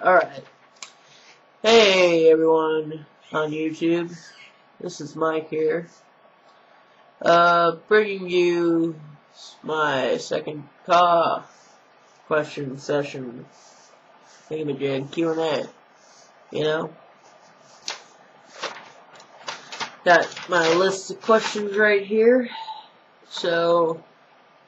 Alright. Hey everyone on YouTube. This is Mike here. Bringing you my second question session thingamajig Q&A. You know? Got my list of questions right here. So,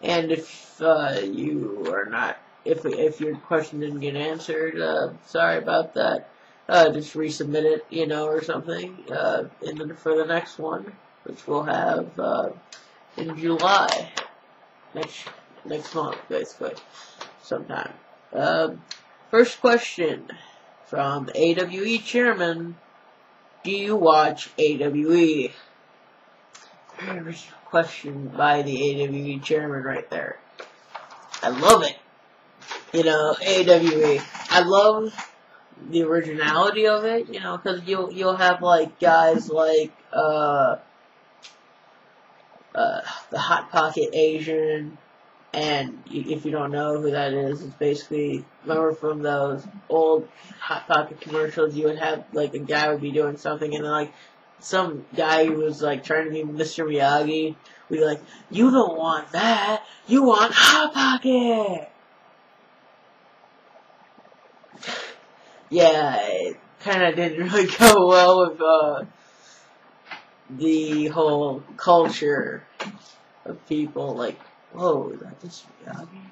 and if you are not, if your question didn't get answered, sorry about that. Just resubmit it, you know, or something, for the next one, which we'll have in July, next month, basically, sometime. First question from AWE Chairman: do you watch AWE? Very question by the AWE Chairman right there. I love it. You know, AWE. I love the originality of it, you know, because you'll have like guys like the Hot Pocket Asian, and if you don't know who that is, it's basically, remember from those old Hot Pocket commercials, you would have like a guy would be doing something, and then like some guy who was like trying to be Mr. Miyagi would be like, "You don't want that, you want Hot Pocket." Yeah, it kind of didn't really go well with the whole culture of people like, whoa, is that just Miyagi?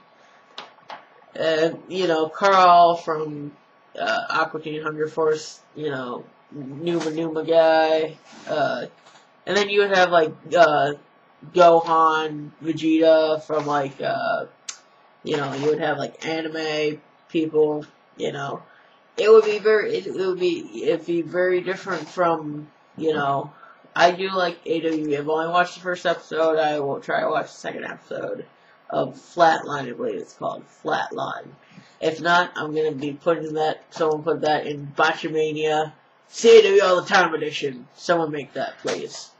And, you know, Carl from Aqua Teen Hunger Force, you know, Numa guy. And then you would have, like, Gohan, Vegeta from, like, you know, you would have, like, anime people, you know. It'd be very different from, you know, I do like AWE. I've only watched the first episode. I will try to watch the second episode of Flatline, I believe it's called. Flatline. If not, I'm going to be putting that, someone put that in Botchamania C.A.W. All the Time edition. Someone make that, please.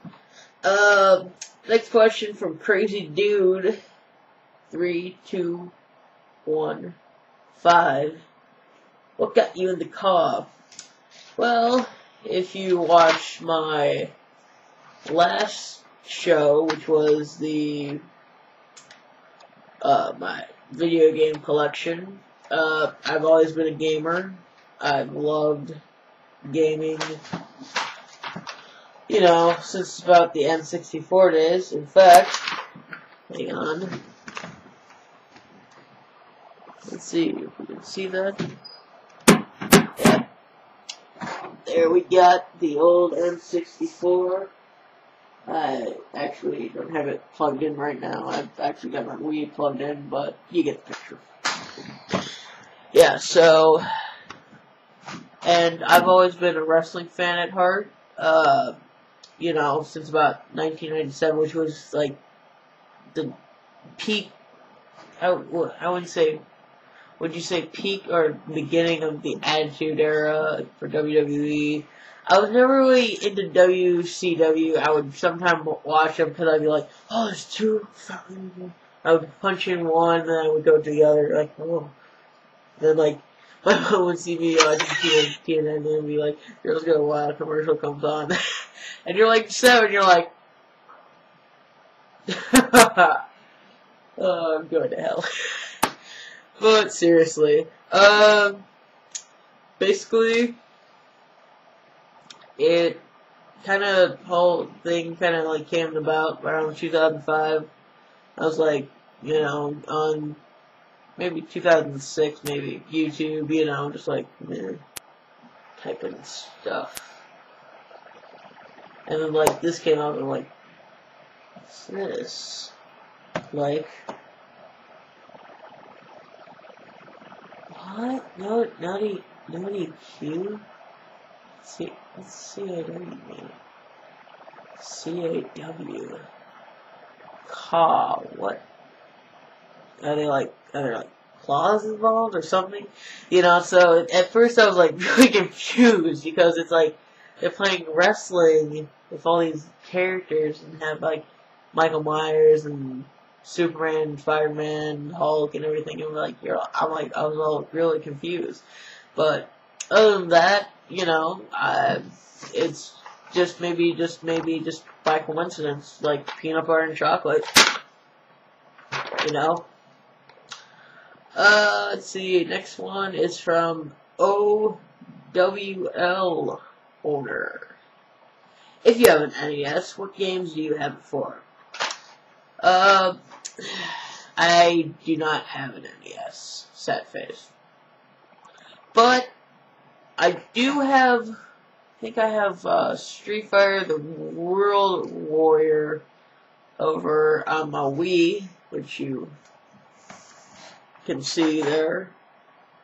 Next question from Crazy Dude. 3, 2, 1, 5. What got you in the car? Well, if you watch my last show, which was the my video game collection, I've always been a gamer. I've loved gaming, you know, since about the N64 days. In fact, hang on. Let's see if we can see that. Yep. There we got the old N64. I actually don't have it plugged in right now. I've actually got my Wii plugged in, but you get the picture. Yeah, so, and I've always been a wrestling fan at heart, you know, since about 1997, which was like the peak, I wouldn't say, would you say peak or beginning of the Attitude Era for WWE? I was never really into WCW. I would sometimes watch them because I'd be like, oh, there's two. I would punch in one, then I would go to the other, like, oh. Then, like, my mom would see me watching TNN and be like, Girls Go Wild commercial comes on. And you're like 7, you're like, oh, I'm going to hell. But seriously, basically, it whole thing kind of like came about around 2005. I was like, you know, on maybe 2006, maybe YouTube, you know, just like, typing stuff. And then like this came out and I'm like, what's this? Like, what? No, not EQ? What's C.A.W. mean? C.A.W. What? Are there like claws involved or something? You know, so at first I was like really confused because it's like they're playing wrestling with all these characters and have like Michael Myers and Superman, Fireman, Hulk, and everything. And I was all really confused. But other than that, it's just maybe just by coincidence, like peanut butter and chocolate. Let's see. Next one is from OWL owner. If you have an NES, what games do you have it for? I do not have an NES. Sad face. But I do have. I think I have Street Fighter: The World Warrior over on my Wii, which you can see there,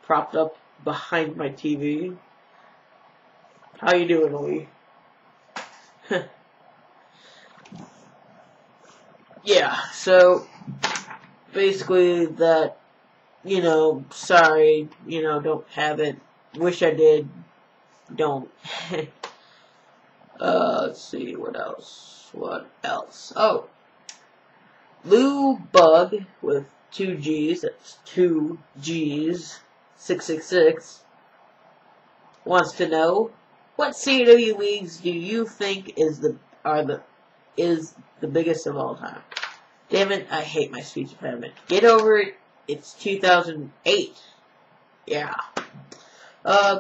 propped up behind my TV. How you doing, Wii? Yeah, so basically that, sorry, don't have it. Wish I did. Don't. Let's see, what else? Oh, Lou Bug with 2 G's, that's 2 G's, 666, wants to know, what C.A.W. leagues do you think is the biggest of all time? Damn it, I hate my speech impediment. Get over it, it's 2008. Yeah.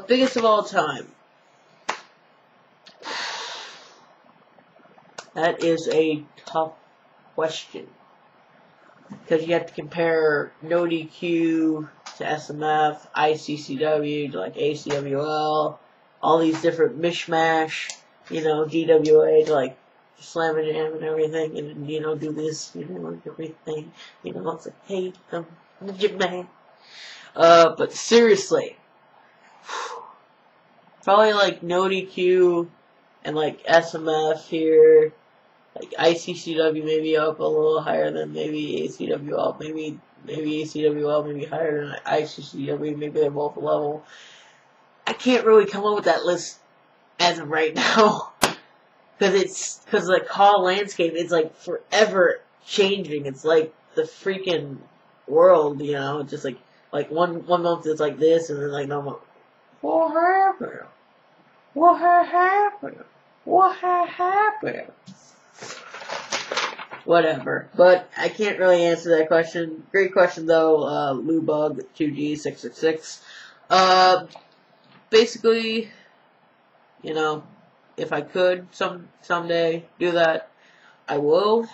Biggest of all time. That is a tough question. Because you have to compare no DQ to SMF, ICCW to like ACWL, all these different mishmash, DWA to like Slam and Jam and everything, and do this, everything, it's like, hey, I'm a gym man. But seriously, probably like no DQ and like SMF here. Like ICCW maybe up a little higher than maybe ACWL, maybe ACWL maybe higher than ICCW, maybe they're both a level. I can't really come up with that list as of right now, because the call landscape is like forever changing. It's like the freaking world, it's just like one month it's like this, and then like no month. What happened? What happened? What happened? Whatever. But I can't really answer that question. Great question though, Lou Bug 2G666. Basically, if I could someday do that, I will.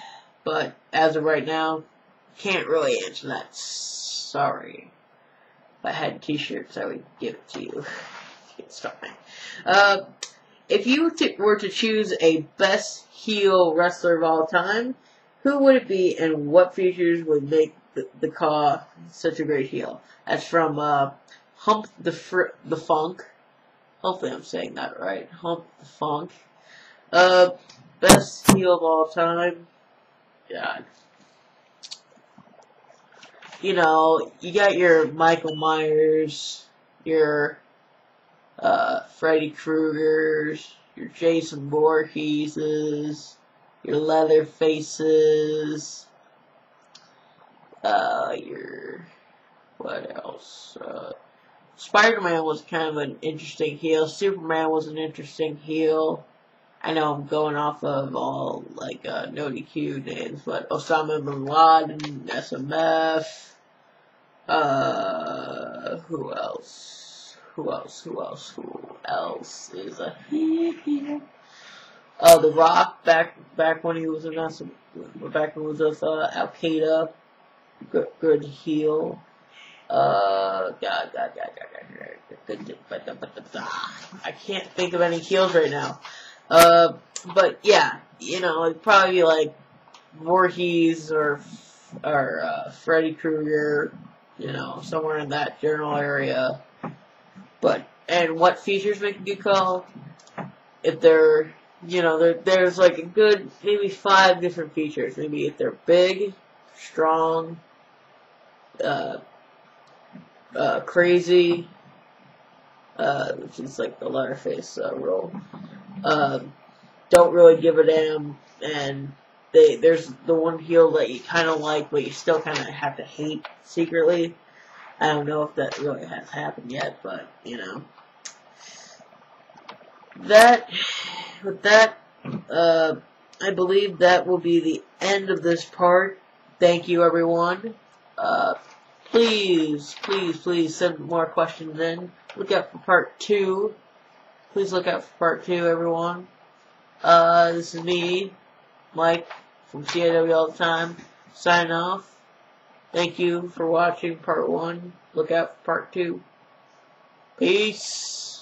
But as of right now, can't really answer that. Sorry. If I had t-shirts, I would give it to you. It's fine. If you were to choose a best heel wrestler of all time, who would it be, and what features would make the Caw such a great heel? That's from Hump the Funk. Hopefully I'm saying that right. Hump the Funk. Best heel of all time. God. You got your Michael Myers, your Freddy Kruegers, your Jason Voorheeses, your Leatherfaces, what else? Spider-Man was kind of an interesting heel. Superman was an interesting heel. I know I'm going off of all, like, no DQ names, but Osama bin Laden, SMF, who else? Who else is a heel? The Rock, back when he was in back when he was with Al Qaeda, good heel. I can't think of any heels right now. But yeah, it'd probably be like Voorhees or Freddy Krueger, somewhere in that general area. And what features make a good call? If they're, there's like a good, maybe 5 different features. Maybe if they're big, strong, crazy, which is like the Leatherface role. Don't really give a damn, and there's the one heel that you kind of like, but you still kind of have to hate secretly. I don't know if that really has happened yet, but, with that, I believe that will be the end of this part. Thank you, everyone. Please send more questions in. Look out for part 2. Please look out for part 2, everyone. This is me, Mike, from C.A.W. all the time, signing off. Thank you for watching part 1. Look out for part 2. Peace.